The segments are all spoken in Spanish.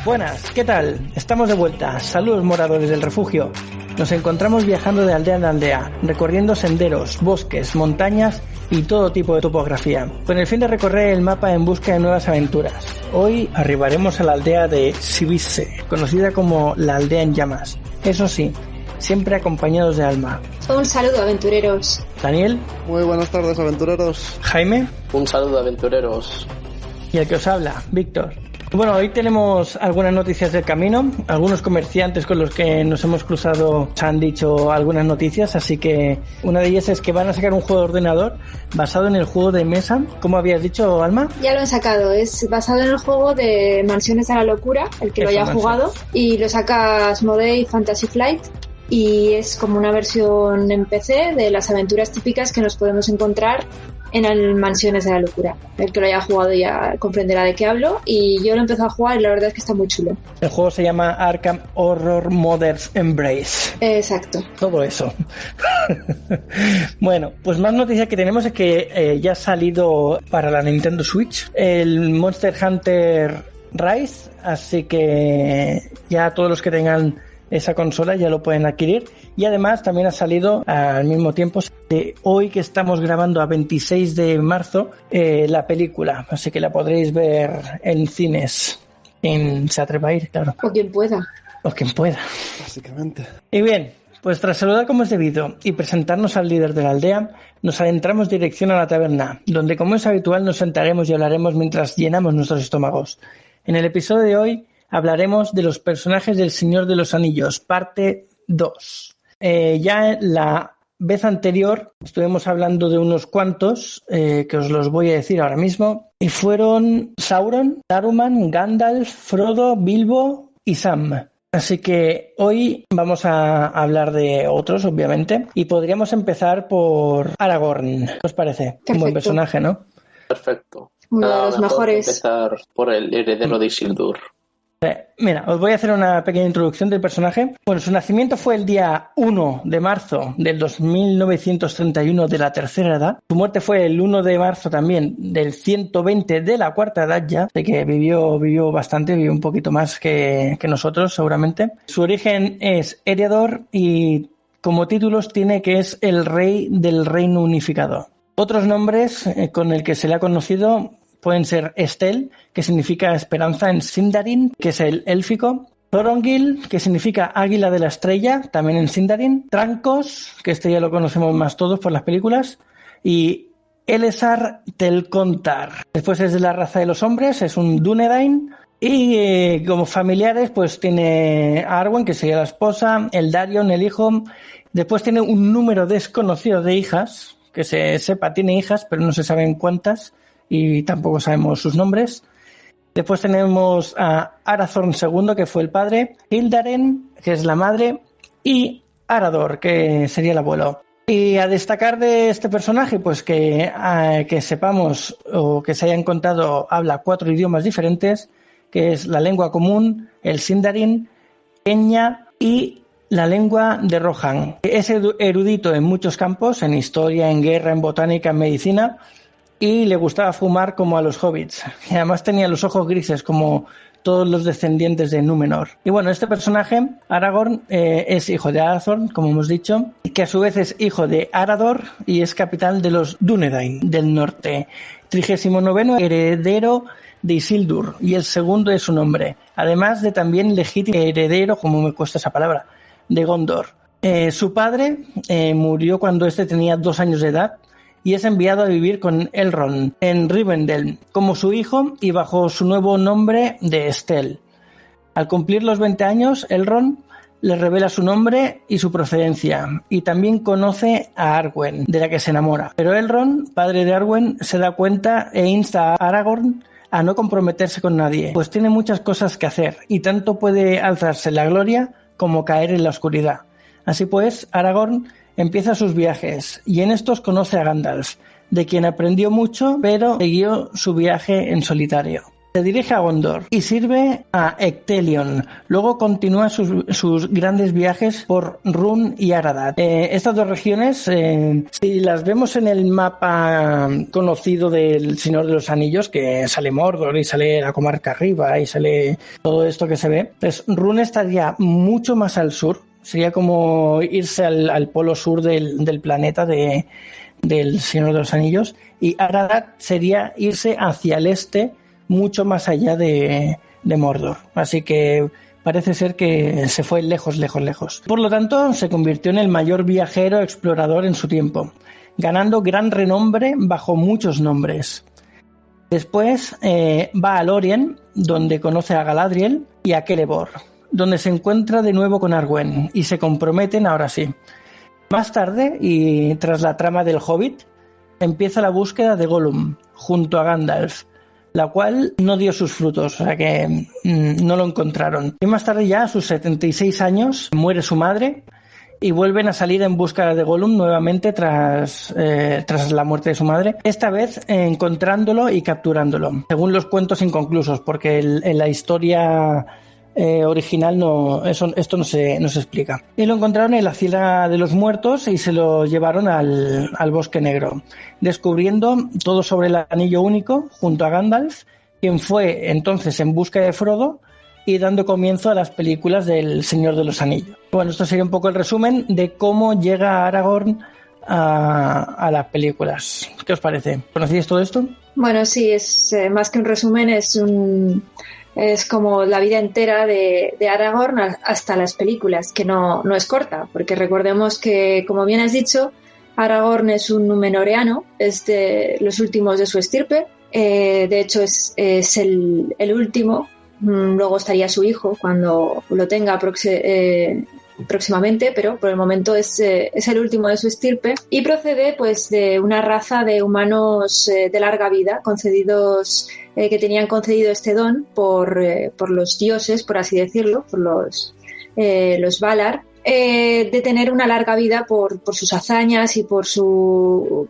Buenas, ¿qué tal? Estamos de vuelta. Saludos, moradores del refugio. Nos encontramos viajando de aldea en aldea, recorriendo senderos, bosques, montañas y todo tipo de topografía, con el fin de recorrer el mapa en busca de nuevas aventuras. Hoy arribaremos a la aldea de Sibisse, conocida como la aldea en llamas. Eso sí, siempre acompañados de Alma. Un saludo, aventureros. Daniel. Muy buenas tardes, aventureros. Jaime. Un saludo, aventureros. Y el que os habla, Víctor. Bueno, hoy tenemos algunas noticias del camino. Algunos comerciantes con los que nos hemos cruzado han dicho algunas noticias, así que una de ellas es que van a sacar un juego de ordenador basado en el juego de mesa. ¿Cómo habías dicho, Alma? Ya lo han sacado, es basado en el juego de Mansiones a la Locura, el que lo haya jugado, y lo saca Asmodee Fantasy Flight. Y es como una versión en PC de las aventuras típicas que nos podemos encontrar en el Mansiones de la Locura. El que lo haya jugado ya comprenderá de qué hablo, y yo lo he empezado a jugar y la verdad es que está muy chulo. El juego se llama Arkham Horror Mother's Embrace. Exacto. Todo eso. Bueno, pues más noticia que tenemos es que ya ha salido para la Nintendo Switch el Monster Hunter Rise, así que ya todos los que tengan esa consola ya lo pueden adquirir, y además también ha salido al mismo tiempo de hoy que estamos grabando a 26 de marzo la película, así que la podréis ver en cines, quien se atreva a ir, claro, o quien pueda, básicamente. Y bien, pues tras saludar como es debido y presentarnos al líder de la aldea, nos adentramos dirección a la taberna, donde como es habitual nos sentaremos y hablaremos mientras llenamos nuestros estómagos. En el episodio de hoy hablaremos de los personajes del Señor de los Anillos, parte 2. Ya la vez anterior estuvimos hablando de unos cuantos, que os los voy a decir ahora mismo, y fueron Sauron, Saruman, Gandalf, Frodo, Bilbo y Sam. Así que hoy vamos a hablar de otros, obviamente, y podríamos empezar por Aragorn. ¿Qué os parece? Perfecto. Un buen personaje, ¿no? Perfecto. Uno de los mejores. Empezar por el heredero de Isildur. Mira, os voy a hacer una pequeña introducción del personaje. Bueno, su nacimiento fue el día 1 de marzo del 2931 de la Tercera Edad. Su muerte fue el 1 de marzo también del 120 de la Cuarta Edad ya. Así que vivió bastante, vivió un poquito más que nosotros seguramente. Su origen es Eriador y como títulos tiene que es el rey del reino unificado. Otros nombres con el que se le ha conocido pueden ser Estel, que significa esperanza en Sindarin, que es el élfico. Thorongil, que significa águila de la estrella, también en Sindarin. Trancos, que este ya lo conocemos más todos por las películas. Y Elessar Telcontar. Después es de la raza de los hombres, es un Dúnedain. Y como familiares, pues tiene a Arwen, que sería la esposa, Eldarion, el hijo. Después tiene un número desconocido de hijas, que se sepa, tiene hijas, pero no se saben cuántas. Y tampoco sabemos sus nombres. Después tenemos a Arathorn II, que fue el padre, Hildaren, que es la madre, y Arador, que sería el abuelo. Y a destacar de este personaje, pues que sepamos o que se hayan contado, habla 4 idiomas diferentes, que es la lengua común, el Sindarin, Quenya y la lengua de Rohan. Es erudito en muchos campos, en historia, en guerra, en botánica, en medicina, y le gustaba fumar como a los hobbits. Y además tenía los ojos grises como todos los descendientes de Númenor. Y bueno, este personaje, Aragorn, es hijo de Arathorn, como hemos dicho, y que a su vez es hijo de Arador y es capital de los Dúnedain del norte. 39º heredero de Isildur y el segundo de su nombre. Además de también legítimo heredero, como me cuesta esa palabra, de Gondor. Su padre murió cuando este tenía 2 años de edad y es enviado a vivir con Elrond en Rivendell como su hijo y bajo su nuevo nombre de Estel. Al cumplir los 20 años, Elrond le revela su nombre y su procedencia y también conoce a Arwen, de la que se enamora. Pero Elrond, padre de Arwen, se da cuenta e insta a Aragorn a no comprometerse con nadie, pues tiene muchas cosas que hacer y tanto puede alzarse en la gloria como caer en la oscuridad. Así pues, Aragorn empieza sus viajes y en estos conoce a Gandalf, de quien aprendió mucho, pero siguió su viaje en solitario. se dirige a Gondor y sirve a Ectelion. Luego continúa sus grandes viajes por Rhûn y Aradat. Estas dos regiones, si las vemos en el mapa conocido del Señor de los Anillos, que sale Mordor y sale la comarca arriba y sale todo esto que se ve, pues Rhûn estaría mucho más al sur. Sería como irse al polo sur del planeta del Señor de los Anillos, y Aradat sería irse hacia el este, mucho más allá de Mordor. Así que parece ser que se fue lejos, lejos, lejos. Por lo tanto, se convirtió en el mayor viajero explorador en su tiempo, ganando gran renombre bajo muchos nombres. Después va a Lórien, donde conoce a Galadriel y a Celeborn, donde se encuentra de nuevo con Arwen y se comprometen ahora sí. Más tarde, y tras la trama del Hobbit, empieza la búsqueda de Gollum junto a Gandalf, la cual no dio sus frutos, o sea que no lo encontraron. Y más tarde, ya a sus 76 años, muere su madre y vuelven a salir en busca de Gollum nuevamente tras la muerte de su madre, esta vez encontrándolo y capturándolo, según los cuentos inconclusos, porque en la historia original esto no se explica. Y lo encontraron en la Sierra de los Muertos y se lo llevaron al Bosque Negro, descubriendo todo sobre el Anillo Único junto a Gandalf, quien fue entonces en busca de Frodo y dando comienzo a las películas del Señor de los Anillos. Bueno, esto sería un poco el resumen de cómo llega Aragorn a las películas. ¿Qué os parece? ¿Conocíais todo esto? Bueno, sí, es más que un resumen, es como la vida entera de Aragorn hasta las películas, que no es corta, porque recordemos que, como bien has dicho, Aragorn es un Númenoreano, es de los últimos de su estirpe, de hecho es el último, luego estaría su hijo cuando lo tenga próximamente, pero por el momento es el último de su estirpe y procede pues de una raza de humanos de larga vida, concedidos que tenían concedido este don por los dioses, por así decirlo, por los Valar, de tener una larga vida por sus hazañas y por los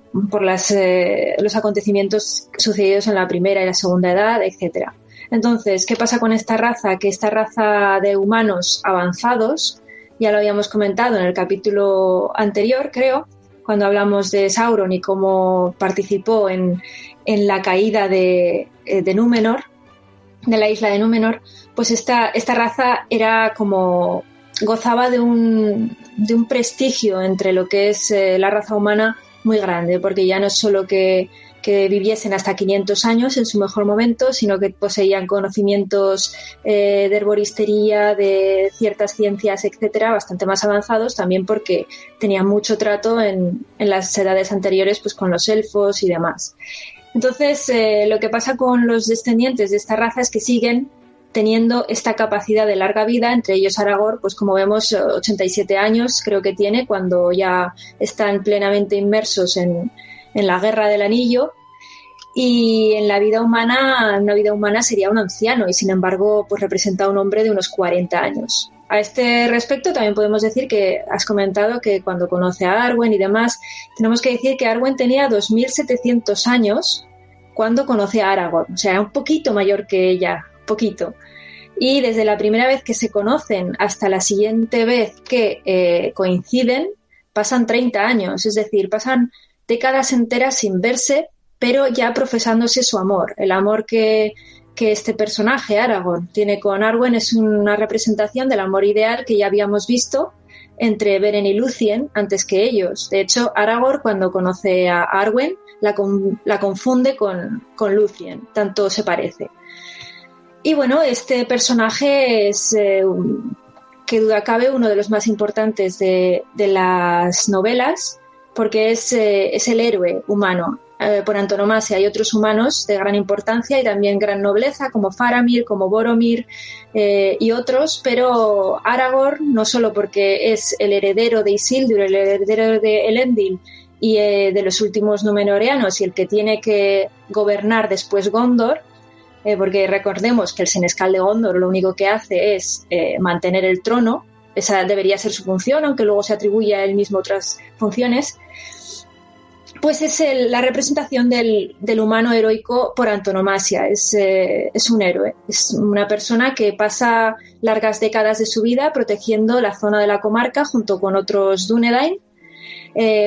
acontecimientos sucedidos en la primera y la segunda edad, etcétera. Entonces, ¿qué pasa con esta raza? Que esta raza de humanos avanzados, ya lo habíamos comentado en el capítulo anterior, creo, cuando hablamos de Sauron y cómo participó en la caída de Númenor, de la isla de Númenor, pues esta raza era como gozaba de un prestigio entre lo que es la raza humana muy grande, porque ya no es solo que viviesen hasta 500 años en su mejor momento, sino que poseían conocimientos de herboristería, de ciertas ciencias, etcétera, bastante más avanzados, también porque tenían mucho trato en las edades anteriores pues con los elfos y demás. Entonces, lo que pasa con los descendientes de esta raza es que siguen teniendo esta capacidad de larga vida, entre ellos Aragorn, pues como vemos, 87 años creo que tiene, cuando ya están plenamente inmersos en la Guerra del Anillo, y en una vida humana sería un anciano, y sin embargo pues representa a un hombre de unos 40 años. A este respecto también podemos decir que has comentado que cuando conoce a Arwen y demás, tenemos que decir que Arwen tenía 2700 años cuando conoce a Aragorn, o sea, un poquito mayor que ella, poquito. Y desde la primera vez que se conocen hasta la siguiente vez que coinciden, pasan 30 años, es decir, pasan décadas enteras sin verse, pero ya profesándose su amor. El amor que este personaje, Aragorn, tiene con Arwen es una representación del amor ideal que ya habíamos visto entre Beren y Lúthien antes que ellos. De hecho, Aragorn, cuando conoce a Arwen, la confunde con Lúthien, tanto se parece. Y bueno, este personaje es, que duda cabe, uno de los más importantes de las novelas, porque es el héroe humano por antonomasia. Hay otros humanos de gran importancia y también gran nobleza, como Faramir, como Boromir y otros, pero Aragorn, no solo porque es el heredero de Isildur, el heredero de Elendil y de los últimos Númenoreanos, y el que tiene que gobernar después Gondor, porque recordemos que el senescal de Gondor lo único que hace es mantener el trono. Esa debería ser su función, aunque luego se atribuye a él mismo otras funciones. Pues es la representación del humano heroico por antonomasia. Es un héroe. Es una persona que pasa largas décadas de su vida protegiendo la zona de la comarca junto con otros Dúnedain.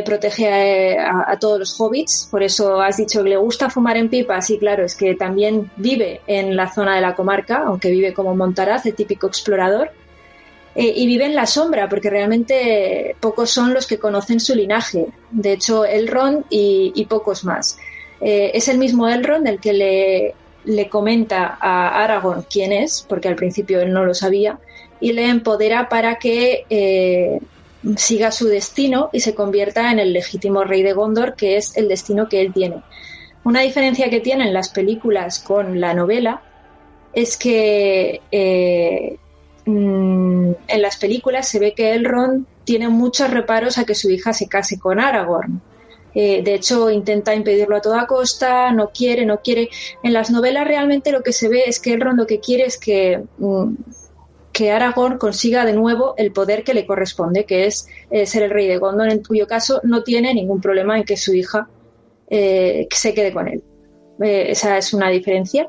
Protege a todos los hobbits. Por eso has dicho que le gusta fumar en pipa. Sí, claro, es que también vive en la zona de la comarca, aunque vive como Montaraz, el típico explorador. Y vive en la sombra, porque realmente pocos son los que conocen su linaje. De hecho, Elrond y pocos más. Es el mismo Elrond el que le comenta a Aragorn quién es, porque al principio él no lo sabía, y le empodera para que siga su destino y se convierta en el legítimo rey de Gondor, que es el destino que él tiene. Una diferencia que tienen las películas con la novela es que en las películas se ve que Elrond tiene muchos reparos a que su hija se case con Aragorn. De hecho, intenta impedirlo a toda costa, no quiere. En las novelas realmente lo que se ve es que Elrond lo que quiere es que Aragorn consiga de nuevo el poder que le corresponde, que es ser el rey de Gondor, en cuyo caso no tiene ningún problema en que su hija se quede con él. Esa es una diferencia.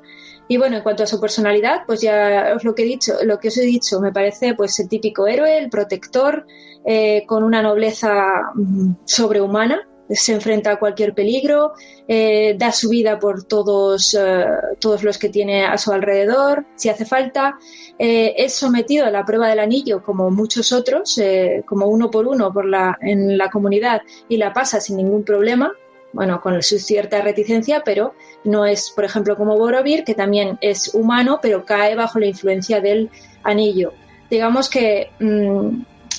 Y bueno, en cuanto a su personalidad, pues ya lo que os he dicho, me parece pues el típico héroe, el protector, con una nobleza sobrehumana, se enfrenta a cualquier peligro, da su vida por todos los que tiene a su alrededor, si hace falta, es sometido a la prueba del anillo como muchos otros, como uno por uno en la comunidad, y la pasa sin ningún problema. Bueno, con su cierta reticencia, pero no es, por ejemplo, como Boromir, que también es humano, pero cae bajo la influencia del anillo. Digamos que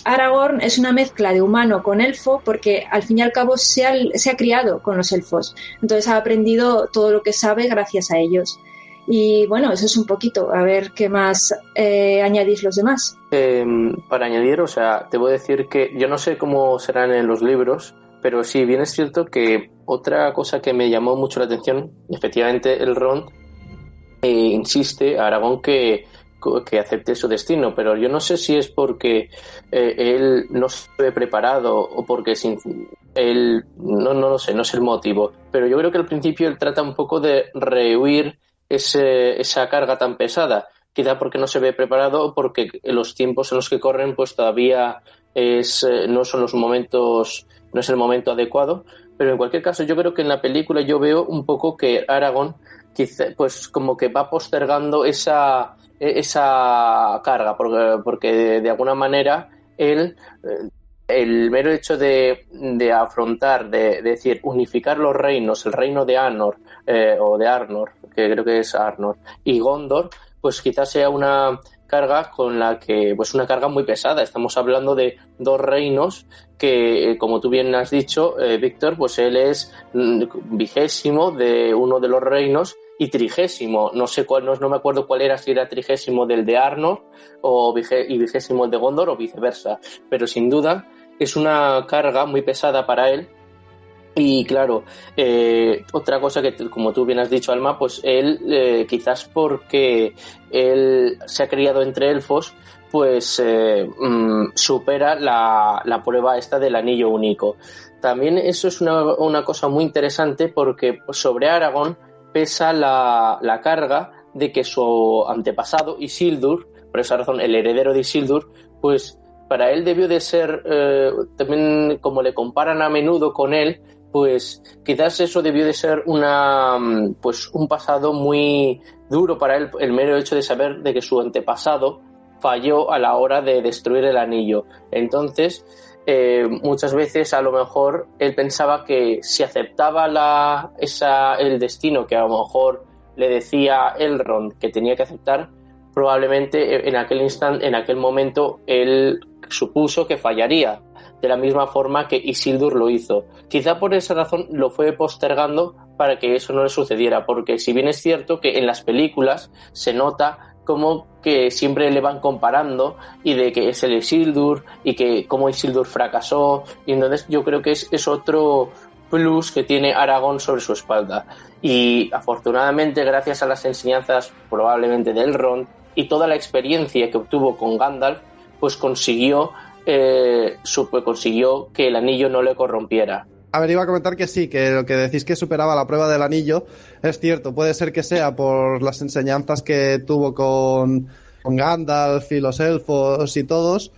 Aragorn es una mezcla de humano con elfo, porque al fin y al cabo se ha criado con los elfos. Entonces ha aprendido todo lo que sabe gracias a ellos. Y bueno, eso es un poquito. A ver qué más añadís los demás. Para añadir, o sea, te voy a decir que yo no sé cómo serán en los libros, pero sí, bien es cierto que otra cosa que me llamó mucho la atención, efectivamente, Elrond insiste a Aragorn que acepte su destino, pero yo no sé si es porque él no se ve preparado o porque él no lo sé, no es el motivo, pero yo creo que al principio él trata un poco de rehuir esa carga tan pesada, quizá porque no se ve preparado o porque los tiempos en los que corren pues todavía no son los momentos, no es el momento adecuado, pero en cualquier caso yo creo que en la película yo veo un poco que Aragorn quizá pues como que va postergando esa carga, porque de alguna manera él, el mero hecho de afrontar, de decir, unificar los reinos, el reino de Anor o de Arnor, que creo que es Arnor, y Gondor, pues quizás sea una carga con la que, pues una carga muy pesada. Estamos hablando de dos reinos que, como tú bien has dicho, Víctor, pues él es 20º de uno de los reinos y 30º, no sé cuál, no me acuerdo cuál era, si era 30º del de Arnor y 20º el de Gondor o viceversa, pero sin duda es una carga muy pesada para él. Y claro, otra cosa que, como tú bien has dicho, Alma, pues él, quizás porque él se ha criado entre elfos, pues supera la prueba esta del anillo único. También eso es una cosa muy interesante porque sobre Aragorn pesa la carga de que su antepasado, Isildur, por esa razón el heredero de Isildur, pues para él debió de ser, también como le comparan a menudo con él, pues quizás eso debió de ser un pasado muy duro para él, el mero hecho de saber de que su antepasado falló a la hora de destruir el anillo. Entonces, muchas veces a lo mejor él pensaba que si aceptaba el destino que a lo mejor le decía Elrond que tenía que aceptar, probablemente en aquel momento él supuso que fallaría, de la misma forma que Isildur lo hizo. Quizá por esa razón lo fue postergando para que eso no le sucediera, porque si bien es cierto que en las películas se nota como que siempre le van comparando y de que es el Isildur y que cómo Isildur fracasó, y entonces yo creo que es otro plus que tiene Aragorn sobre su espalda. Y afortunadamente, gracias a las enseñanzas probablemente de Elrond y toda la experiencia que obtuvo con Gandalf, pues consiguió que el anillo no le corrompiera. A ver, iba a comentar que sí, que lo que decís que superaba la prueba del anillo es cierto. Puede ser que sea por las enseñanzas que tuvo con Gandalf y los elfos y todos.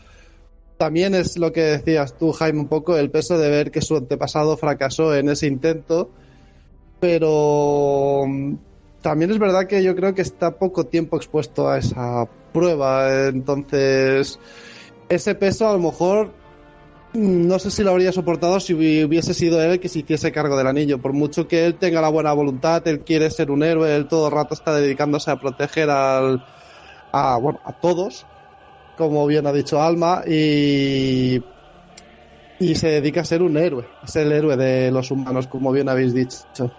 También es lo que decías tú, Jaime, un poco el peso de ver que su antepasado fracasó en ese intento. Pero también es verdad que yo creo que está poco tiempo expuesto a esa prueba. Entonces, ese peso a lo mejor no sé si lo habría soportado si hubiese sido él el que se hiciese cargo del anillo. Por mucho que él tenga la buena voluntad, él quiere ser un héroe, él todo el rato está dedicándose a proteger a todos, como bien ha dicho Alma, y se dedica a ser un héroe, es el héroe de los humanos, como bien habéis dicho.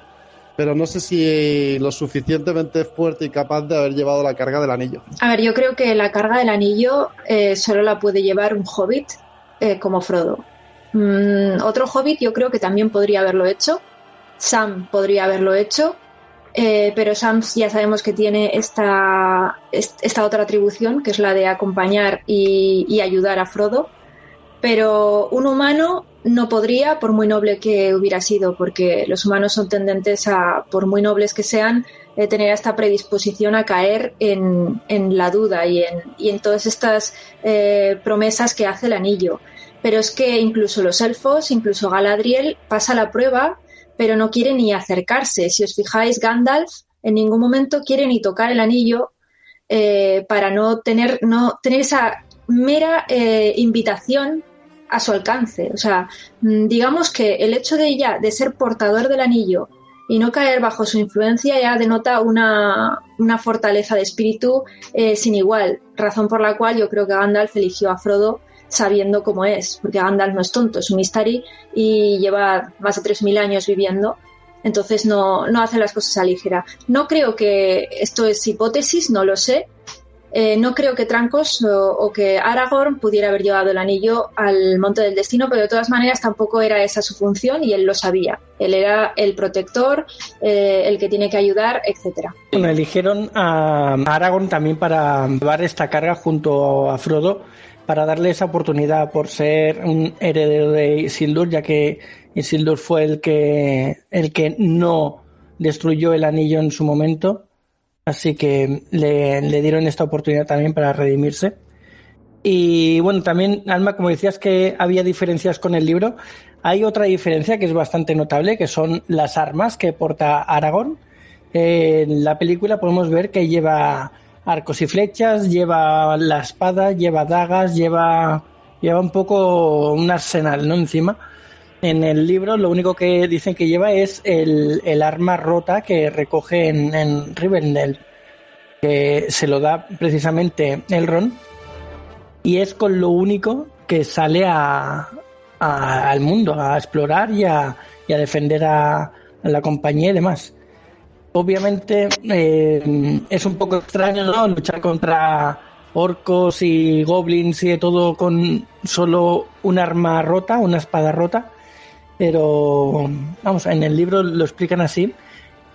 Pero no sé si lo suficientemente fuerte y capaz de haber llevado la carga del anillo. A ver, yo creo que la carga del anillo solo la puede llevar un hobbit como Frodo. Otro hobbit yo creo que también podría haberlo hecho. Sam podría haberlo hecho, pero Sam ya sabemos que tiene esta otra atribución, que es la de acompañar y ayudar a Frodo. Pero un humano no podría, por muy noble que hubiera sido, porque los humanos son tendentes a, por muy nobles que sean, tener esta predisposición a caer en la duda y en todas estas promesas que hace el anillo. Pero es que incluso los elfos, incluso Galadriel, pasa la prueba, pero no quiere ni acercarse. Si os fijáis, Gandalf en ningún momento quiere ni tocar el anillo para no tener esa mera invitación a su alcance. O sea, digamos que el hecho de ser portador del anillo y no caer bajo su influencia ya denota una fortaleza de espíritu sin igual, razón por la cual yo creo que Gandalf eligió a Frodo sabiendo cómo es, porque Gandalf no es tonto, es un Istari y lleva más de 3.000 años viviendo, entonces no hace las cosas a ligera. No creo que esto es hipótesis, no lo sé. No creo que Trancos o que Aragorn pudiera haber llevado el anillo al Monte del Destino, pero de todas maneras tampoco era esa su función y él lo sabía. Él era el protector, el que tiene que ayudar, etcétera. Bueno, eligieron a Aragorn también para llevar esta carga junto a Frodo, para darle esa oportunidad por ser un heredero de Isildur, ya que Isildur fue el que no destruyó el anillo en su momento. Así que le dieron esta oportunidad también para redimirse. Y bueno, también, Alma, como decías que había diferencias con el libro, hay otra diferencia que es bastante notable, que son las armas que porta Aragorn. En la película podemos ver que lleva arcos y flechas, lleva la espada, lleva dagas, lleva un poco un arsenal, ¿no? Encima. En el libro lo único que dicen que lleva es el arma rota que recoge en Rivendell, que se lo da precisamente Elrond, y es con lo único que sale al mundo, a explorar y a defender a la compañía y demás. Obviamente es un poco extraño, ¿no?, luchar contra orcos y goblins y de todo con solo un arma rota, una espada rota. Pero, vamos, en el libro lo explican así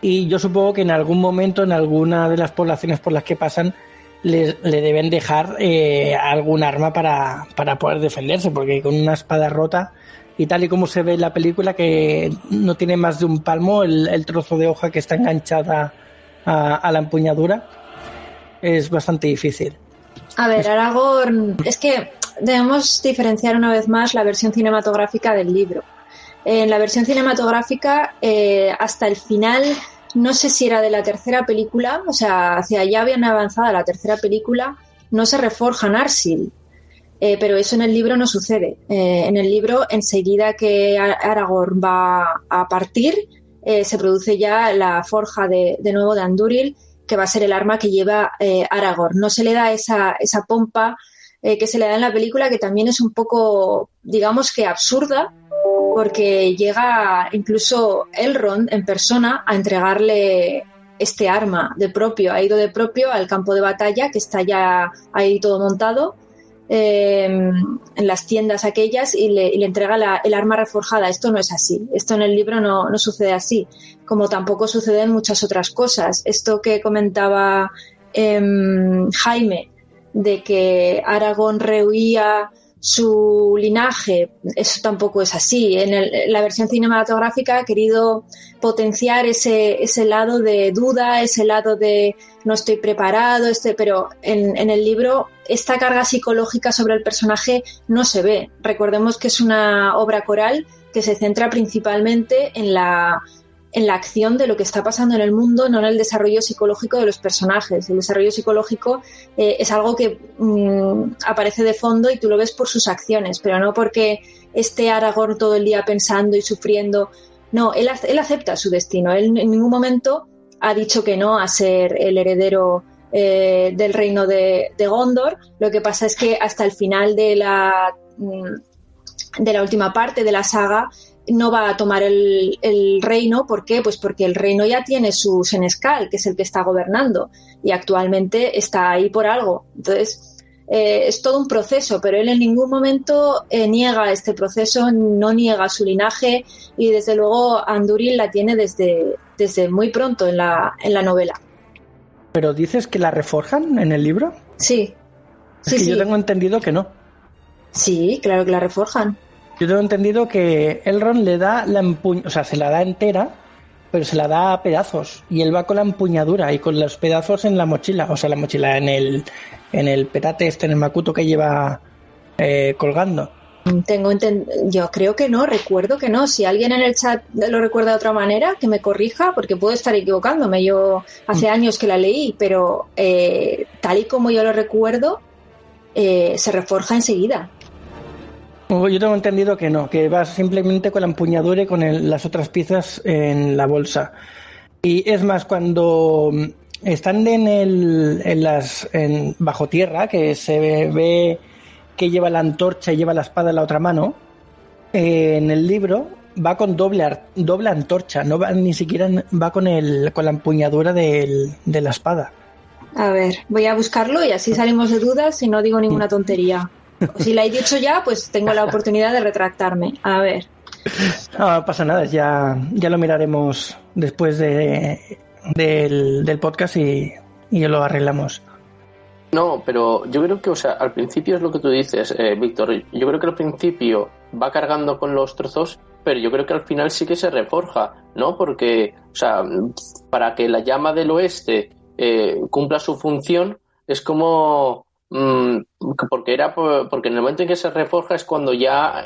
y yo supongo que en algún momento, en alguna de las poblaciones por las que pasan, le deben dejar algún arma para poder defenderse, porque con una espada rota y tal y como se ve en la película, que no tiene más de un palmo el trozo de hoja que está enganchada a la empuñadura, es bastante difícil. A ver, Aragorn, es que debemos diferenciar una vez más la versión cinematográfica del libro. En la versión cinematográfica, hasta el final, no sé si era de la tercera película, o sea, hacia allá habían avanzado la tercera película, no se reforja Narsil, pero eso en el libro no sucede. En el libro, enseguida que Aragorn va a partir, se produce ya la forja de nuevo de Andúril, que va a ser el arma que lleva Aragorn. No se le da esa pompa que se le da en la película, que también es un poco, digamos que absurda, porque llega incluso Elrond en persona a entregarle este arma de propio. Ha ido de propio al campo de batalla, que está ya ahí todo montado, en las tiendas aquellas, y le entrega el arma reforjada. Esto no es así. Esto en el libro no sucede así, como tampoco suceden muchas otras cosas. Esto que comentaba Jaime, de que Aragorn rehuía su linaje. Eso tampoco es así. En la versión cinematográfica ha querido potenciar ese lado de duda, ese lado de no estoy preparado, pero en el libro esta carga psicológica sobre el personaje no se ve. Recordemos que es una obra coral que se centra principalmente en la acción de lo que está pasando en el mundo, no en el desarrollo psicológico de los personajes. El desarrollo psicológico es algo que aparece de fondo y tú lo ves por sus acciones, pero no porque esté Aragorn todo el día pensando y sufriendo. No, él acepta su destino. Él en ningún momento ha dicho que no a ser el heredero del reino de Gondor. Lo que pasa es que hasta el final de la última parte de la saga no va a tomar el reino. ¿Por qué? Pues porque el reino ya tiene su senescal, que es el que está gobernando, y actualmente está ahí por algo. Entonces, es todo un proceso, pero él en ningún momento niega este proceso, no niega su linaje, y desde luego Andúril la tiene desde muy pronto en la novela. ¿Pero dices que la reforjan en el libro? Sí. Es que yo tengo entendido que no. Sí, claro que la reforjan. Yo tengo entendido que Elrond le da se la da entera, pero se la da a pedazos. Y él va con la empuñadura y con los pedazos en la mochila. O sea, la mochila en el petate en el macuto que lleva colgando. Yo creo que no, recuerdo que no. Si alguien en el chat lo recuerda de otra manera, que me corrija, porque puedo estar equivocándome. Yo hace años que la leí, pero tal y como yo lo recuerdo, se reforja enseguida. Yo tengo entendido que no, que va simplemente con la empuñadura y con las otras piezas en la bolsa. Y es más, cuando están bajo tierra, que se ve que lleva la antorcha y lleva la espada en la otra mano, en el libro va con doble antorcha, no va ni siquiera va con la empuñadura de la espada. A ver, voy a buscarlo y así salimos de dudas y no digo ninguna tontería. Si la he dicho ya, pues tengo la oportunidad de retractarme. A ver. No pasa nada, ya lo miraremos después del podcast y lo arreglamos. No, pero yo creo que, al principio es lo que tú dices, Víctor. Yo creo que al principio va cargando con los trozos, pero yo creo que al final sí que se reforja, ¿no? Porque, para que la llama del oeste cumpla su función, es como... porque en el momento en que se reforja es cuando ya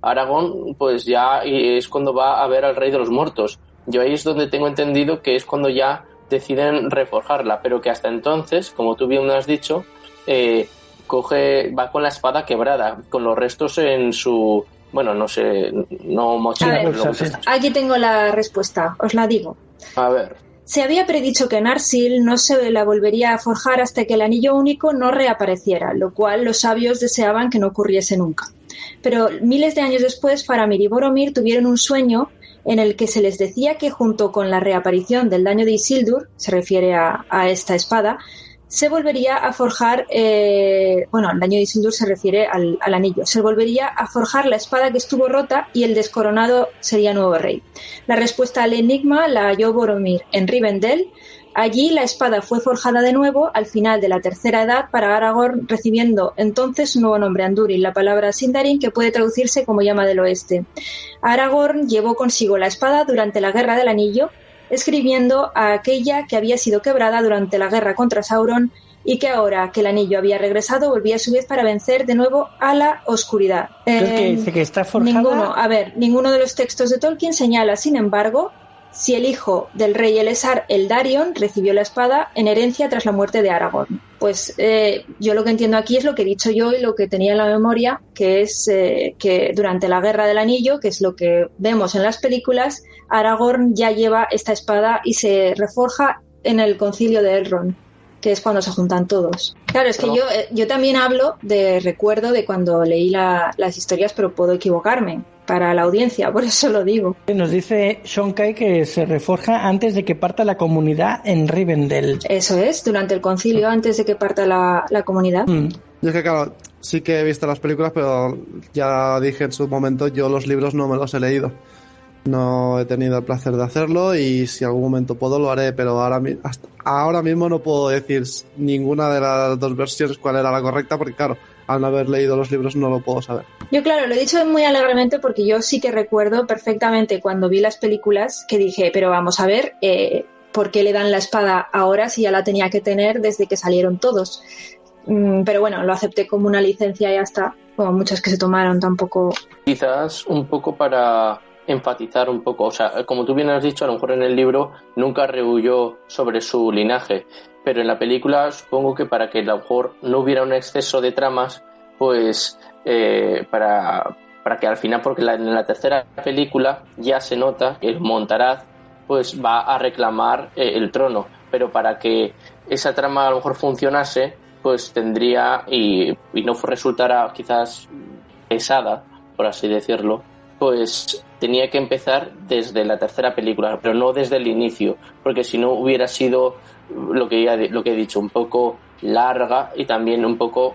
Aragorn pues ya es cuando va a ver al rey de los muertos. Yo ahí es donde tengo entendido que es cuando ya deciden reforjarla, pero que hasta entonces, como tú bien has dicho, va con la espada quebrada, con los restos en su, bueno, no sé, no mochila. Aquí tengo la respuesta, os la digo. A ver. Se había predicho que Narsil no se la volvería a forjar hasta que el anillo único no reapareciera, lo cual los sabios deseaban que no ocurriese nunca. Pero miles de años después, Faramir y Boromir tuvieron un sueño en el que se les decía que junto con la reaparición del daño de Isildur, se refiere a esta espada, se volvería a forjar, el daño de Isildur se refiere al anillo, se volvería a forjar la espada que estuvo rota y el descoronado sería nuevo rey. La respuesta al enigma la halló Boromir en Rivendell. Allí la espada fue forjada de nuevo al final de la tercera edad para Aragorn, recibiendo entonces un nuevo nombre, Andúril, la palabra Sindarin, que puede traducirse como llama del oeste. Aragorn llevó consigo la espada durante la Guerra del Anillo, escribiendo a aquella que había sido quebrada durante la guerra contra Sauron y que ahora que el anillo había regresado volvía a su vez para vencer de nuevo a la oscuridad. ¿Que dice que está forjada? Ninguno de los textos de Tolkien señala, sin embargo, si el hijo del rey Elessar Eldarion recibió la espada en herencia tras la muerte de Aragorn. Pues yo lo que entiendo aquí es lo que he dicho yo y lo que tenía en la memoria, que es que durante la Guerra del Anillo, que es lo que vemos en las películas, Aragorn ya lleva esta espada y se reforja en el concilio de Elrond, que es cuando se juntan todos. Claro, es que yo también hablo de recuerdo de cuando leí las historias, pero puedo equivocarme para la audiencia, por eso lo digo. Nos dice Shonkai que se reforja antes de que parta la comunidad en Rivendell. Eso es, durante el concilio, antes de que parta la comunidad. Yo es que, claro, sí que he visto las películas, pero ya dije en su momento, yo los libros no me los he leído. No he tenido el placer de hacerlo y si algún momento puedo lo haré, pero hasta ahora mismo no puedo decir ninguna de las dos versiones cuál era la correcta, porque claro, al no haber leído los libros no lo puedo saber. Yo, claro, lo he dicho muy alegremente porque yo sí que recuerdo perfectamente cuando vi las películas que dije, pero vamos a ver, ¿por qué le dan la espada ahora si ya la tenía que tener desde que salieron todos? Pero bueno, lo acepté como una licencia y ya está, como muchas que se tomaron tampoco. Quizás un poco para enfatizar un poco, o sea, como tú bien has dicho, a lo mejor en el libro nunca rehuyó sobre su linaje, pero en la película supongo que para que a lo mejor no hubiera un exceso de tramas, pues para que al final, porque en la tercera película ya se nota que el Montaraz pues va a reclamar el trono, pero para que esa trama a lo mejor funcionase, pues tendría, y no resultara quizás pesada, por así decirlo, pues tenía que empezar desde la tercera película, pero no desde el inicio, porque si no hubiera sido lo que he dicho, un poco larga y también un poco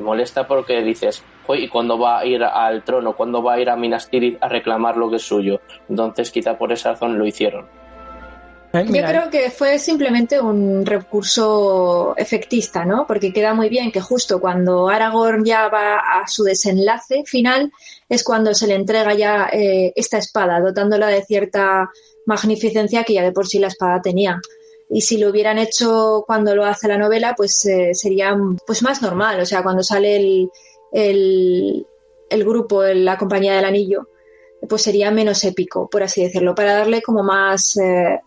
molesta, porque dices, ¿y cuándo va a ir al trono? ¿Cuándo va a ir a Minas Tirith a reclamar lo que es suyo? Entonces quizá por esa razón lo hicieron. Yo creo que fue simplemente un recurso efectista, ¿no? Porque queda muy bien que justo cuando Aragorn ya va a su desenlace final es cuando se le entrega ya esta espada, dotándola de cierta magnificencia que ya de por sí la espada tenía. Y si lo hubieran hecho cuando lo hace la novela, pues sería pues más normal. O sea, cuando sale el grupo, la Compañía del Anillo, pues sería menos épico, por así decirlo, para darle como más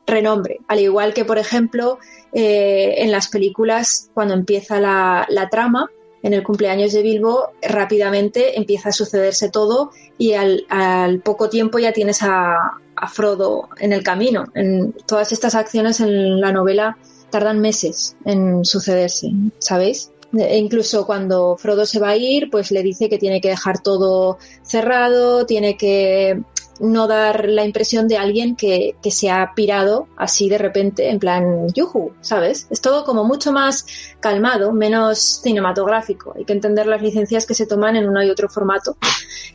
renombre. Al igual que, por ejemplo, en las películas, cuando empieza la trama, en el cumpleaños de Bilbo, rápidamente empieza a sucederse todo y al poco tiempo ya tienes a Frodo en el camino. En todas estas acciones en la novela tardan meses en sucederse, ¿sabéis? E incluso cuando Frodo se va a ir, pues le dice que tiene que dejar todo cerrado, tiene que no dar la impresión de alguien que se ha pirado así de repente, en plan yujú, ¿sabes? Es todo como mucho más calmado, menos cinematográfico. Hay que entender las licencias que se toman en uno y otro formato,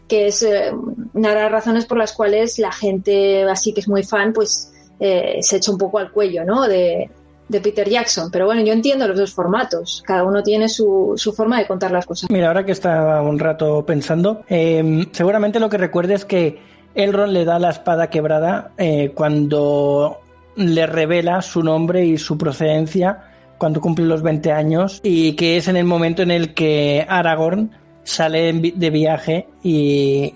que es una de las razones por las cuales la gente así que es muy fan, pues se echa un poco al cuello, ¿no? De Peter Jackson, pero bueno, yo entiendo los dos formatos, cada uno tiene su forma de contar las cosas. Mira, ahora que estaba un rato pensando, seguramente lo que recuerde es que Elrond le da la espada quebrada cuando le revela su nombre y su procedencia cuando cumple los 20 años, y que es en el momento en el que Aragorn sale de viaje y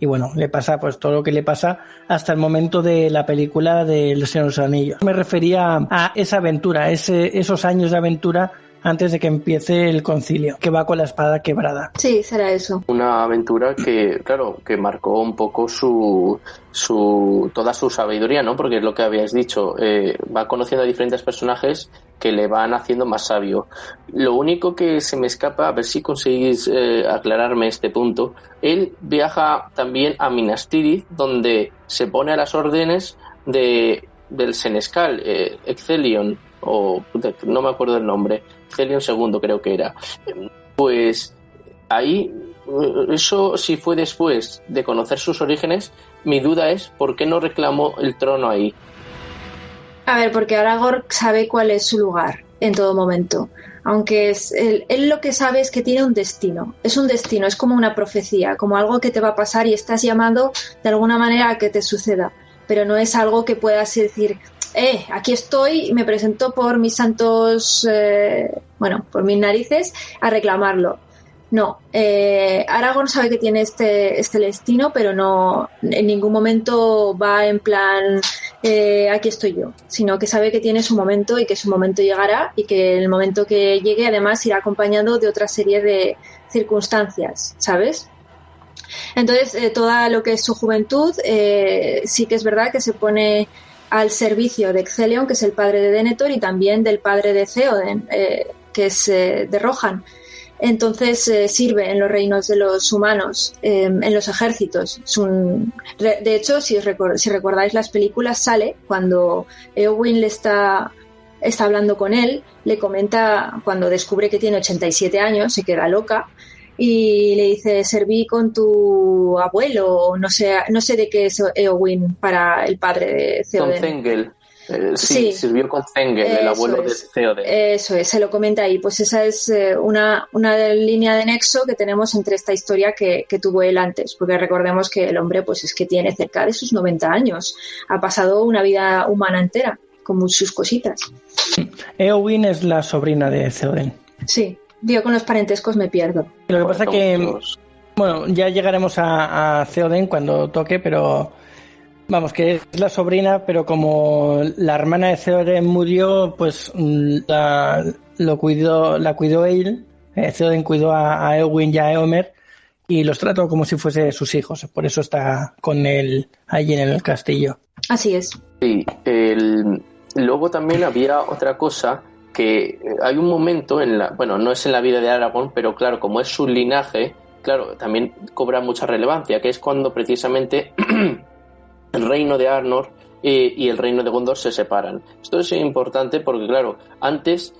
bueno, le pasa pues todo lo que le pasa hasta el momento de la película de El Señor de los Anillos. Me refería a esa aventura, esos años de aventura antes de que empiece el concilio, que va con la espada quebrada. Sí, será eso. Una aventura que, claro, que marcó un poco toda su sabiduría, ¿no? Porque es lo que habíais dicho, va conociendo a diferentes personajes que le van haciendo más sabio. Lo único que se me escapa, a ver si conseguís aclararme este punto, él viaja también a Minas Tirith, donde se pone a las órdenes del senescal, Ecthelion, o no me acuerdo el nombre, Ecthelion II creo que era. Pues ahí, eso si fue después de conocer sus orígenes, mi duda es ¿por qué no reclamó el trono ahí? A ver, porque Aragorn sabe cuál es su lugar en todo momento. Aunque él lo que sabe es que tiene un destino. Es un destino, es como una profecía, como algo que te va a pasar y estás llamado de alguna manera a que te suceda. Pero no es algo que puedas decir, aquí estoy, me presento por mis santos, por mis narices a reclamarlo. No, Aragorn sabe que tiene este destino, pero no en ningún momento va en plan aquí estoy yo, sino que sabe que tiene su momento y que su momento llegará y que el momento que llegue además irá acompañado de otra serie de circunstancias, ¿sabes? Entonces, toda lo que es su juventud sí que es verdad que se pone al servicio de Ecthelion, que es el padre de Denethor, y también del padre de Theoden, que es de Rohan. Entonces sirve en los reinos de los humanos, en los ejércitos. De hecho, si recordáis las películas, sale cuando Eowyn le está hablando con él, le comenta cuando descubre que tiene 87 años, se queda loca, y le dice, serví con tu abuelo, no sé de qué es Eowyn para el padre de Theoden. Con Zengel. Sí, sirvió con Zengel, el abuelo de Theoden. Eso es, se lo comenta ahí. Pues esa es una línea de nexo que tenemos entre esta historia que tuvo él antes, porque recordemos que el hombre pues es que tiene cerca de sus 90 años, ha pasado una vida humana entera, con sus cositas. Eowyn es la sobrina de Theoden. Sí, yo con los parentescos me pierdo. Lo que pasa es que, bueno, ya llegaremos a Theoden cuando toque, pero vamos, que es la sobrina, pero como la hermana de Theoden murió, pues la cuidó él. Theoden cuidó a Eowyn y a Éomer y los trató como si fuese sus hijos. Por eso está con él allí en el castillo. Así es. Sí, luego también había otra cosa, que hay un momento no es en la vida de Aragorn, pero claro, como es su linaje, claro, también cobra mucha relevancia, que es cuando precisamente el reino de Arnor y el reino de Gondor se separan. Esto es importante porque, claro, antes,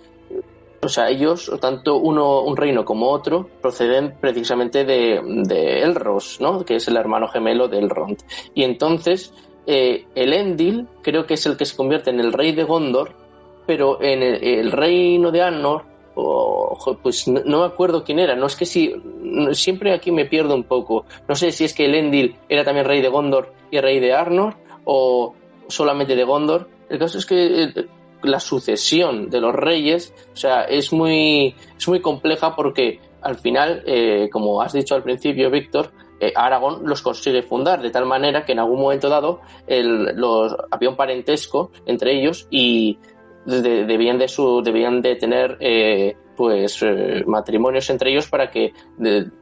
o sea, ellos, tanto un reino como otro, proceden precisamente de Elros, ¿no? Que es el hermano gemelo de Elrond. Y entonces, Elendil creo que es el que se convierte en el rey de Gondor, pero en el reino de Arnor, pues no me acuerdo quién era. No es que siempre aquí me pierdo un poco. No sé si es que Elendil era también rey de Gondor y rey de Arnor, o solamente de Gondor. El caso es que la sucesión de los reyes, o sea, es muy compleja, porque al final, como has dicho al principio, Víctor, Aragorn los consigue fundar de tal manera que en algún momento dado había un parentesco entre ellos y debían de tener matrimonios entre ellos para que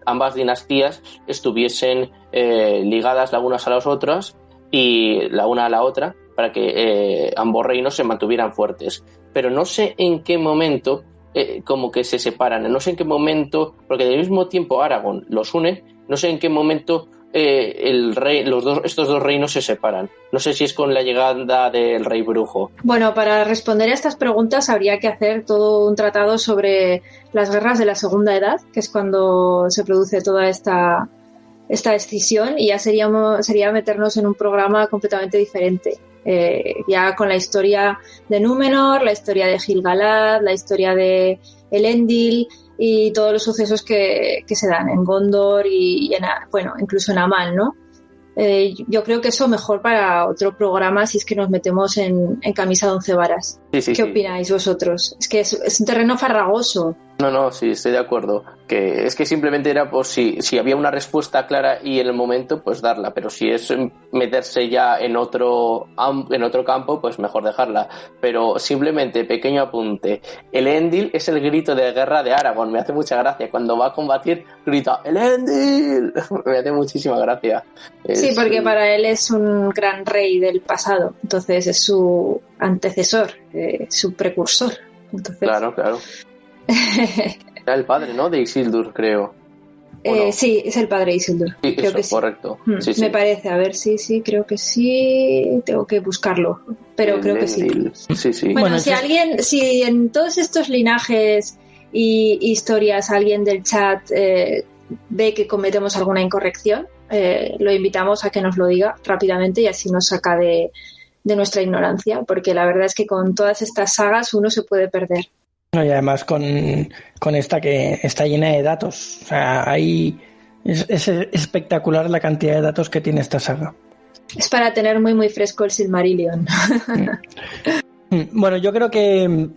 ambas dinastías estuviesen ligadas las unas a las otras y la una a la otra, para que ambos reinos se mantuvieran fuertes. Pero no sé en qué momento como que se separan, no sé en qué momento, porque al mismo tiempo Aragorn los une, no sé en qué momento estos dos reinos se separan. No sé si es con la llegada del rey brujo. Bueno, para responder a estas preguntas habría que hacer todo un tratado sobre las guerras de la Segunda Edad, que es cuando se produce toda esta escisión, y ya sería meternos en un programa completamente diferente. Ya con la historia de Númenor, la historia de Gil-galad, la historia de Elendil y todos los sucesos que se dan en Gondor y incluso en Amal, ¿no? Yo creo que eso mejor para otro programa, si es que nos metemos en camisa de 11 varas. Sí, ¿Qué opináis vosotros? Es que es un terreno farragoso. No, sí, estoy de acuerdo. Que es que simplemente era por si había una respuesta clara y en el momento, pues darla. Pero si es meterse ya en otro campo, pues mejor dejarla. Pero simplemente, pequeño apunte. Elendil es el grito de guerra de Aragorn. Me hace mucha gracia. Cuando va a combatir, grita ¡Elendil! Me hace muchísima gracia. Sí, porque para él es un gran rey del pasado. Entonces es su antecesor, su precursor. Entonces... Claro. Era el padre, ¿no? De Isildur, creo. No? Sí, es el padre de Isildur. Sí, creo eso, que sí. Correcto. Sí. Me parece, a ver, sí, creo que sí. Tengo que buscarlo, pero creo que sí. Sí. Bueno, si en todos estos linajes y historias alguien del chat ve que cometemos alguna incorrección, lo invitamos a que nos lo diga rápidamente y así nos saca de nuestra ignorancia, porque la verdad es que con todas estas sagas uno se puede perder. Y además con esta que está llena de datos. O sea, es espectacular la cantidad de datos que tiene esta saga. Es para tener muy muy fresco el Silmarillion. Bueno, yo creo que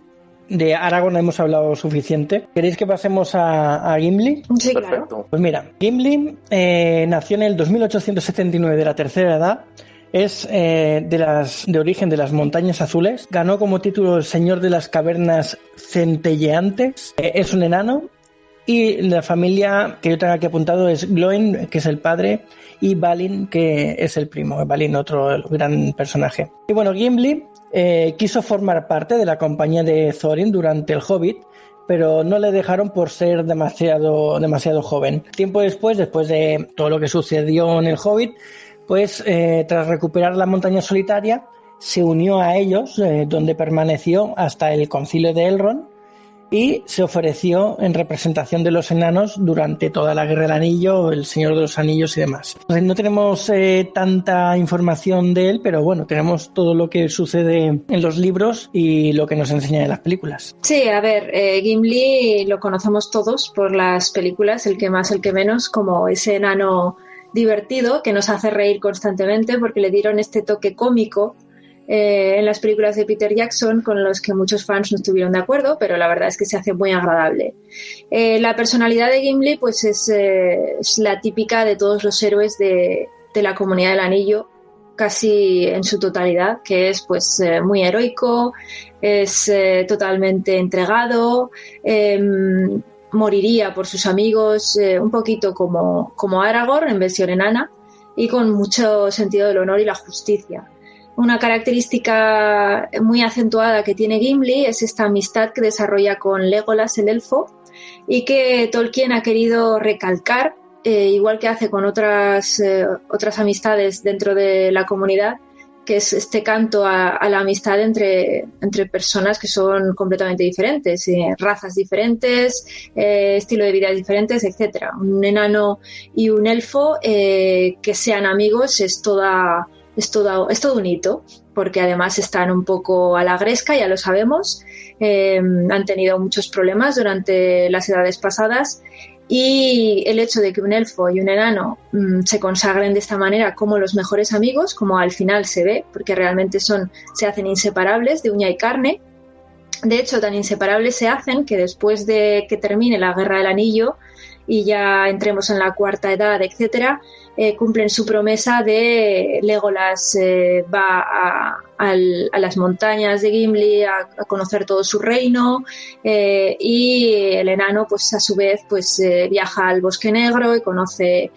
de Aragorn hemos hablado suficiente. ¿Queréis que pasemos a Gimli? Sí, perfecto. Claro. Pues mira, Gimli nació en el 2879 de la Tercera Edad. Es de origen de las Montañas Azules. Ganó como título el Señor de las Cavernas Centelleantes. Es un enano. Y la familia que yo tengo aquí apuntado es Gloin, que es el padre, y Balin, que es el primo. Balin, otro gran personaje. Y bueno, Gimli quiso formar parte de la compañía de Thorin durante el Hobbit, pero no le dejaron por ser demasiado joven. Tiempo después de todo lo que sucedió en el Hobbit, pues tras recuperar la montaña solitaria, se unió a ellos, donde permaneció hasta el concilio de Elrond, y se ofreció en representación de los enanos durante toda la Guerra del Anillo, el Señor de los Anillos y demás. Entonces, no tenemos tanta información de él, pero bueno, tenemos todo lo que sucede en los libros y lo que nos enseña en las películas. Sí, a ver, Gimli lo conocemos todos por las películas, el que más, el que menos, como ese enano divertido que nos hace reír constantemente porque le dieron este toque cómico en las películas de Peter Jackson, con los que muchos fans no estuvieron de acuerdo, pero la verdad es que se hace muy agradable. La personalidad de Gimli pues es la típica de todos los héroes de la Comunidad del Anillo, casi en su totalidad, que es pues muy heroico, es totalmente entregado, moriría por sus amigos, un poquito como Aragorn en versión enana, y con mucho sentido del honor y la justicia. Una característica muy acentuada que tiene Gimli es esta amistad que desarrolla con Legolas, el elfo, y que Tolkien ha querido recalcar, igual que hace con otras amistades dentro de la comunidad, que es este canto a la amistad entre personas que son completamente diferentes, razas diferentes, estilo de vida diferentes, etcétera. Un enano y un elfo que sean amigos es todo un hito, porque además están un poco a la gresca, ya lo sabemos, han tenido muchos problemas durante las edades pasadas, y el hecho de que un elfo y un enano se consagren de esta manera como los mejores amigos, como al final se ve, porque realmente se hacen inseparables de uña y carne. De hecho, tan inseparables se hacen que después de que termine la Guerra del Anillo y ya entremos en la Cuarta Edad, etcétera, cumplen su promesa de Legolas va a las montañas de Gimli a conocer todo su reino, y el enano pues a su vez pues viaja al Bosque Negro y conoce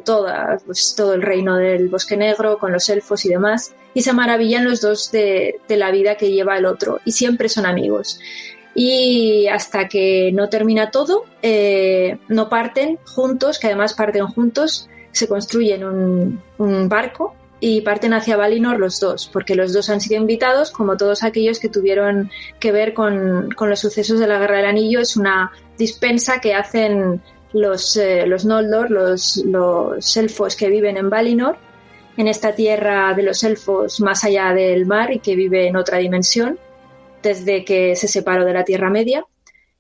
todo el reino del Bosque Negro con los elfos y demás, y se maravillan los dos de la vida que lleva el otro, y siempre son amigos. Y hasta que no termina todo, no parten juntos, que además parten juntos, se construyen un barco y parten hacia Valinor los dos, porque los dos han sido invitados, como todos aquellos que tuvieron que ver con los sucesos de la Guerra del Anillo. Es una dispensa que hacen los Noldor, los elfos que viven en Valinor, en esta tierra de los elfos más allá del mar y que vive en otra dimensión, desde que se separó de la Tierra Media,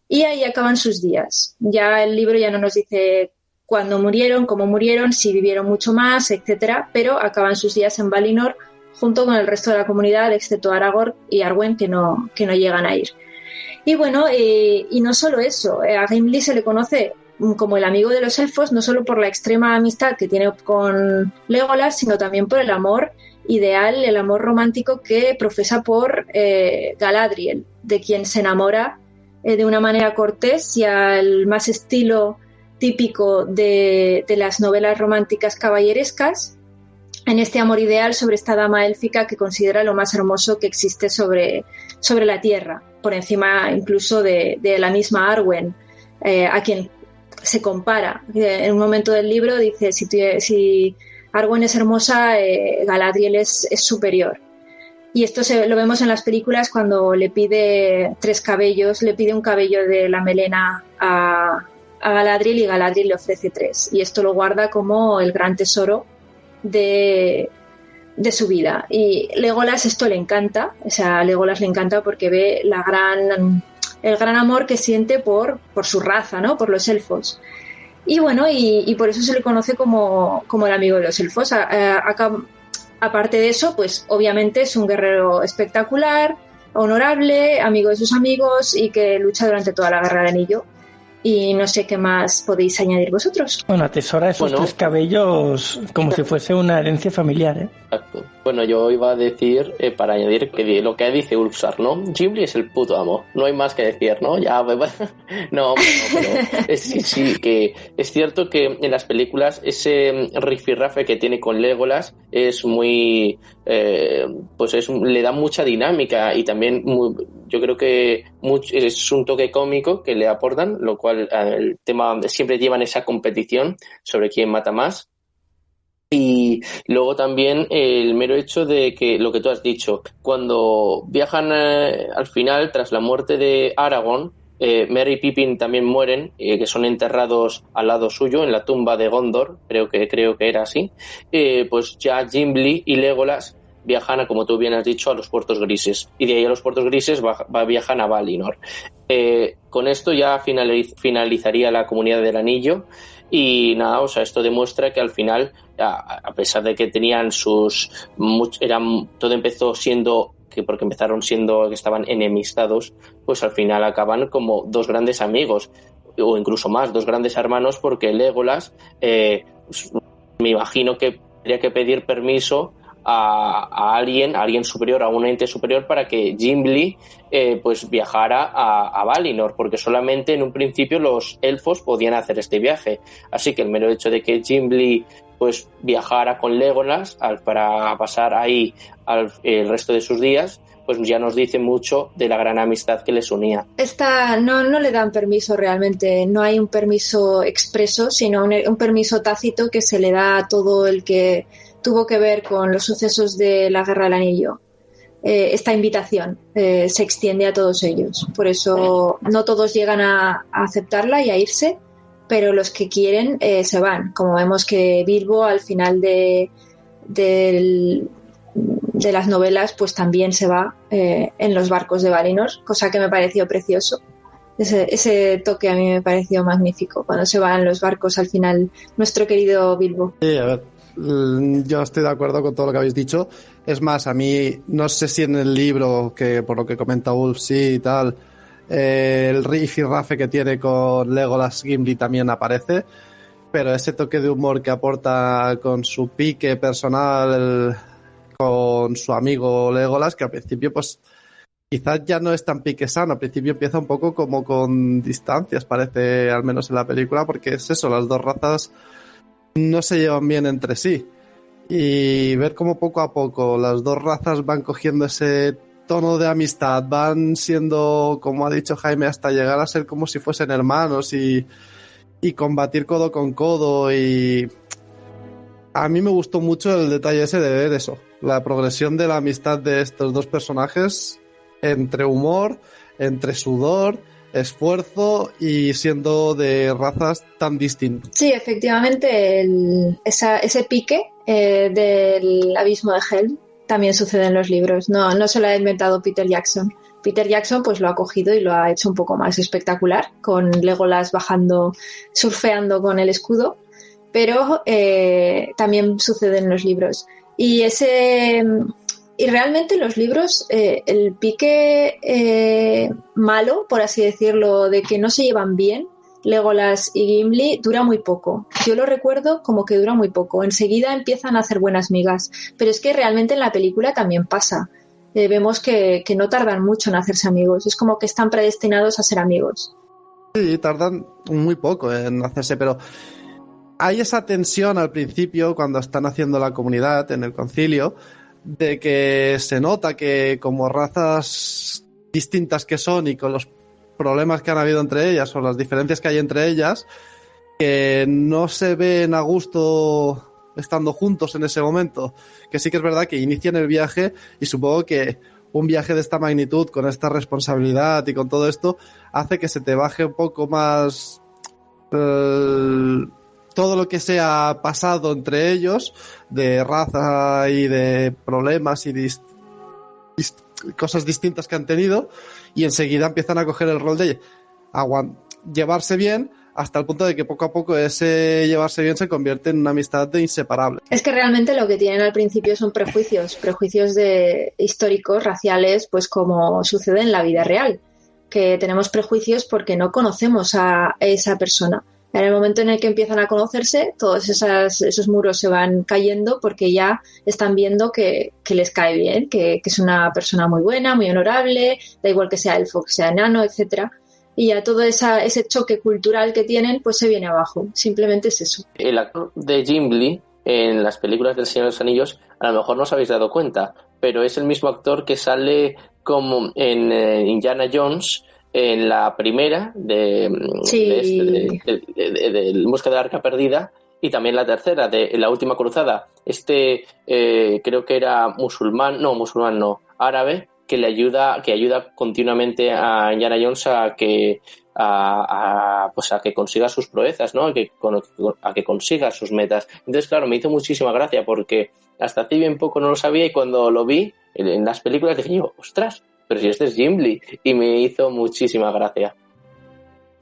y ahí acaban sus días. Ya el libro ya no nos dice cuándo murieron, cómo murieron, si vivieron mucho más, etcétera, pero acaban sus días en Valinor junto con el resto de la comunidad, excepto Aragorn y Arwen, que no llegan a ir. Y bueno, y no solo eso, a Gimli se le conoce como el amigo de los elfos, no solo por la extrema amistad que tiene con Legolas, sino también por el amor ideal, el amor romántico que profesa por Galadriel, de quien se enamora de una manera cortés y al más estilo típico de las novelas románticas caballerescas, en este amor ideal sobre esta dama élfica que considera lo más hermoso que existe sobre la tierra, por encima incluso de la misma Arwen, a quien se compara. En un momento del libro dice, si Arwen es hermosa, Galadriel es superior. Y esto lo vemos en las películas cuando le pide 3 cabellos, le pide un cabello de la melena a Galadriel y Galadriel le ofrece 3. Y esto lo guarda como el gran tesoro de su vida. Y Legolas esto le encanta, o sea, a Legolas le encanta porque ve el gran amor que siente por su raza, ¿no? Por los elfos. Y bueno, y por eso se le conoce como el amigo de los elfos. Aparte de eso, pues obviamente es un guerrero espectacular, honorable, amigo de sus amigos y que lucha durante toda la Guerra del Anillo. Y no sé qué más podéis añadir vosotros. Bueno, atesora esos 3 cabellos como si fuese una herencia familiar, ¿eh? Exacto. Bueno, yo iba a decir, para añadir, que lo que dice Ulfsar, ¿no? Gimli es el puto amo. No hay más que decir, ¿no? Ya, no, pero sí, que es cierto que en las películas ese rifirrafe que tiene con Legolas es muy... le da mucha dinámica y también yo creo que es un toque cómico que le aportan, lo cual el tema siempre llevan esa competición sobre quién mata más. Y luego también el mero hecho de que, lo que tú has dicho, cuando viajan al final, tras la muerte de Aragorn, Merry y Pippin también mueren, que son enterrados al lado suyo en la tumba de Gondor, creo que era así, pues ya Gimli y Legolas viajan, como tú bien has dicho, a los puertos grises, y de ahí a los puertos grises viajan a Valinor. Con esto ya finalizaría la Comunidad del Anillo, y nada, o sea, esto demuestra que al final, a pesar de que tenían todo empezó siendo porque empezaron siendo que estaban enemistados, pues al final acaban como dos grandes amigos, o incluso más, dos grandes hermanos, porque Legolas me imagino que tendría que pedir permiso a alguien superior, a un ente superior, para que Gimli pues viajara a Valinor, porque solamente en un principio los elfos podían hacer este viaje. Así que el mero hecho de que Gimli pues viajara con Legolas para pasar ahí el resto de sus días, pues ya nos dice mucho de la gran amistad que les unía. No le dan permiso realmente, no hay un permiso expreso, sino un permiso tácito que se le da a todo el que tuvo que ver con los sucesos de la Guerra del Anillo. Esta invitación se extiende a todos ellos, por eso no todos llegan a aceptarla y a irse, pero los que quieren se van, como vemos que Bilbo al final de las novelas pues también se va en los barcos de Valinor, cosa que me pareció precioso. Ese toque a mí me pareció magnífico, cuando se van los barcos al final nuestro querido Bilbo. Sí, a ver, yo estoy de acuerdo con todo lo que habéis dicho. Es más, a mí no sé si en el libro, que por lo que comenta Ulf sí y tal, el rifirrafe que tiene con Legolas Gimli también aparece, pero ese toque de humor que aporta con su pique personal con su amigo Legolas, que al principio pues quizás ya no es tan pique sano, al principio empieza un poco como con distancias, parece, al menos en la película, porque es eso, las dos razas no se llevan bien entre sí, y ver cómo poco a poco las dos razas van cogiendo ese tono de amistad, van siendo, como ha dicho Jaime, hasta llegar a ser como si fuesen hermanos y combatir codo con codo. Y a mí me gustó mucho el detalle ese de ver eso, la progresión de la amistad de estos dos personajes entre humor, entre sudor, esfuerzo y siendo de razas tan distintas. Sí, efectivamente, ese pique del abismo de Helm también sucede en los libros. No se lo ha inventado Peter Jackson. Peter Jackson pues lo ha cogido y lo ha hecho un poco más espectacular, con Legolas bajando, surfeando con el escudo, pero también sucede en los libros. Y realmente en los libros el pique malo, por así decirlo, de que no se llevan bien Legolas y Gimli, dura muy poco. Yo lo recuerdo como que dura muy poco. Enseguida empiezan a hacer buenas migas. Pero es que realmente en la película también pasa. Vemos que no tardan mucho en hacerse amigos. Es como que están predestinados a ser amigos. Sí, tardan muy poco en hacerse, pero hay esa tensión al principio cuando están haciendo la comunidad en el concilio, de que se nota que como razas distintas que son y con los problemas que han habido entre ellas o las diferencias que hay entre ellas, que no se ven a gusto estando juntos en ese momento, que sí que es verdad que inician el viaje, y supongo que un viaje de esta magnitud, con esta responsabilidad y con todo esto, hace que se te baje un poco más todo lo que se ha pasado entre ellos, de raza y de problemas y cosas distintas que han tenido, y enseguida empiezan a coger el rol de llevarse bien, hasta el punto de que poco a poco ese llevarse bien se convierte en una amistad de inseparable. Es que realmente lo que tienen al principio son prejuicios históricos, raciales, pues como sucede en la vida real, que tenemos prejuicios porque no conocemos a esa persona. En el momento en el que empiezan a conocerse, todos esos muros se van cayendo porque ya están viendo que les cae bien, que es una persona muy buena, muy honorable, da igual que sea elfo, que sea enano, etcétera. Y ya todo ese choque cultural que tienen, pues se viene abajo. Simplemente es eso. El actor de Gimli en las películas del Señor de los Anillos, a lo mejor no os habéis dado cuenta, pero es el mismo actor que sale como en Indiana Jones, en la primera de Busca del Arca Perdida, y también la tercera de La Última Cruzada. Creo que era árabe, le ayuda continuamente a Indiana Jones a que consiga sus proezas, ¿no? A que consiga sus metas. Entonces, claro, me hizo muchísima gracia porque hasta hace bien poco no lo sabía y cuando lo vi en las películas dije yo, ostras, pero si este es Gimli, y me hizo muchísima gracia.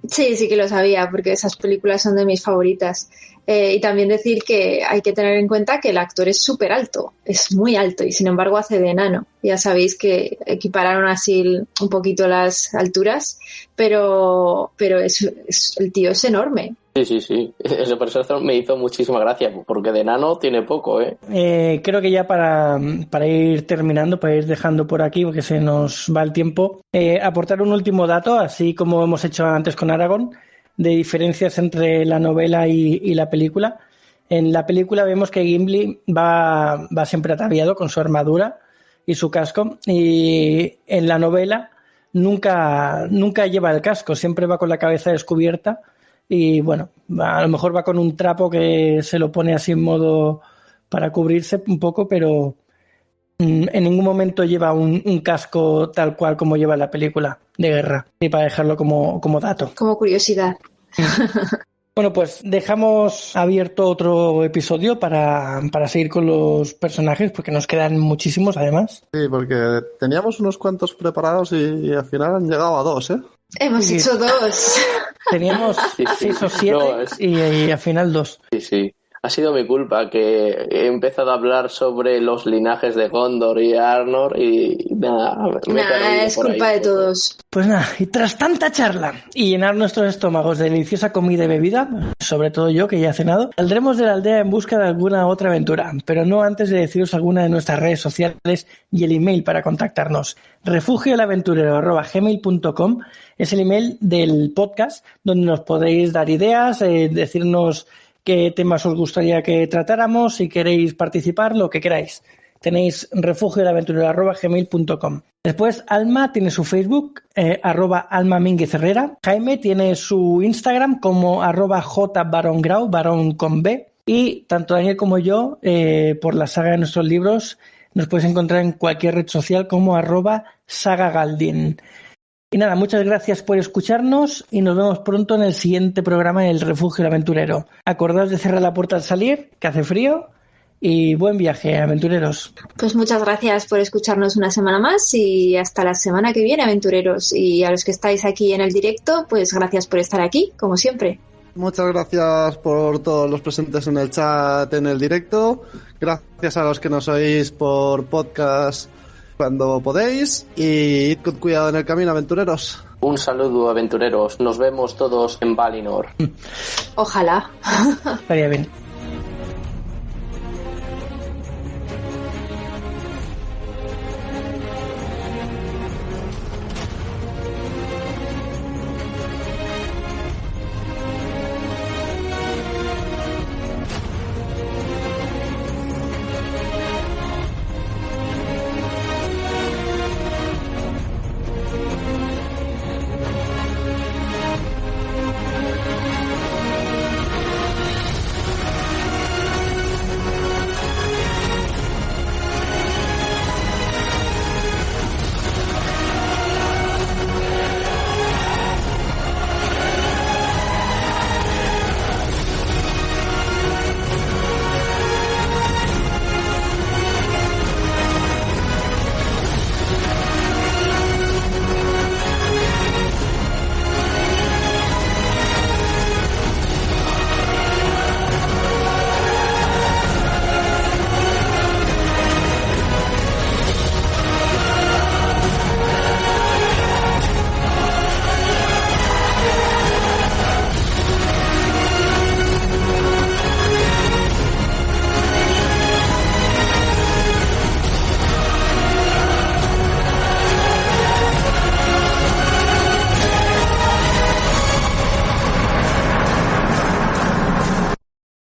Sí que lo sabía, porque esas películas son de mis favoritas. Y también decir que hay que tener en cuenta que el actor es súper alto, es muy alto, y sin embargo hace de enano. Ya sabéis que equipararon así un poquito las alturas, pero el tío es enorme. Sí. Eso por eso me hizo muchísima gracia, porque de enano tiene poco, ¿eh? Creo que ya para ir terminando, para ir dejando por aquí, porque se nos va el tiempo, aportar un último dato, así como hemos hecho antes con Aragorn, de diferencias entre la novela y la película. En la película vemos que Gimli va siempre ataviado con su armadura y su casco, y en la novela nunca lleva el casco, siempre va con la cabeza descubierta. Y bueno, a lo mejor va con un trapo que se lo pone así en modo para cubrirse un poco, pero en ningún momento lleva un casco tal cual como lleva la película de guerra. Y para dejarlo como dato. Como curiosidad. Bueno, pues dejamos abierto otro episodio para seguir con los personajes, porque nos quedan muchísimos además. Sí, porque teníamos unos cuantos preparados y al final han llegado a 2, ¿eh? Hemos hecho 2. Teníamos 6 o 7 y al final 2. Sí. Ha sido mi culpa que he empezado a hablar sobre los linajes de Gondor y Arnor y nada, es culpa de todos. Pues nada, y tras tanta charla y llenar nuestros estómagos de deliciosa comida y bebida, sobre todo yo que ya he cenado, saldremos de la aldea en busca de alguna otra aventura, pero no antes de deciros alguna de nuestras redes sociales y el email para contactarnos. refugioelaventurero@gmail.com es el email del podcast donde nos podéis dar ideas, decirnos qué temas os gustaría que tratáramos, si queréis participar, lo que queráis. Tenéis refugioelaventurero@gmail.com. Después, Alma tiene su Facebook, @almamínguezherrera. Jaime tiene su Instagram como @jbarongrau, barón con B. Y tanto Daniel como yo, por la saga de nuestros libros, nos podéis encontrar en cualquier red social como @sagagaldin. Y nada, muchas gracias por escucharnos y nos vemos pronto en el siguiente programa del Refugio del Aventurero. Acordaos de cerrar la puerta al salir, que hace frío, y buen viaje, aventureros. Pues muchas gracias por escucharnos una semana más y hasta la semana que viene, aventureros. Y a los que estáis aquí en el directo, pues gracias por estar aquí, como siempre. Muchas gracias por todos los presentes en el chat, en el directo. Gracias a los que nos oís por podcast cuando podéis, y id con cuidado en el camino, aventureros. Un saludo, aventureros. Nos vemos todos en Valinor. Ojalá. Estaría bien.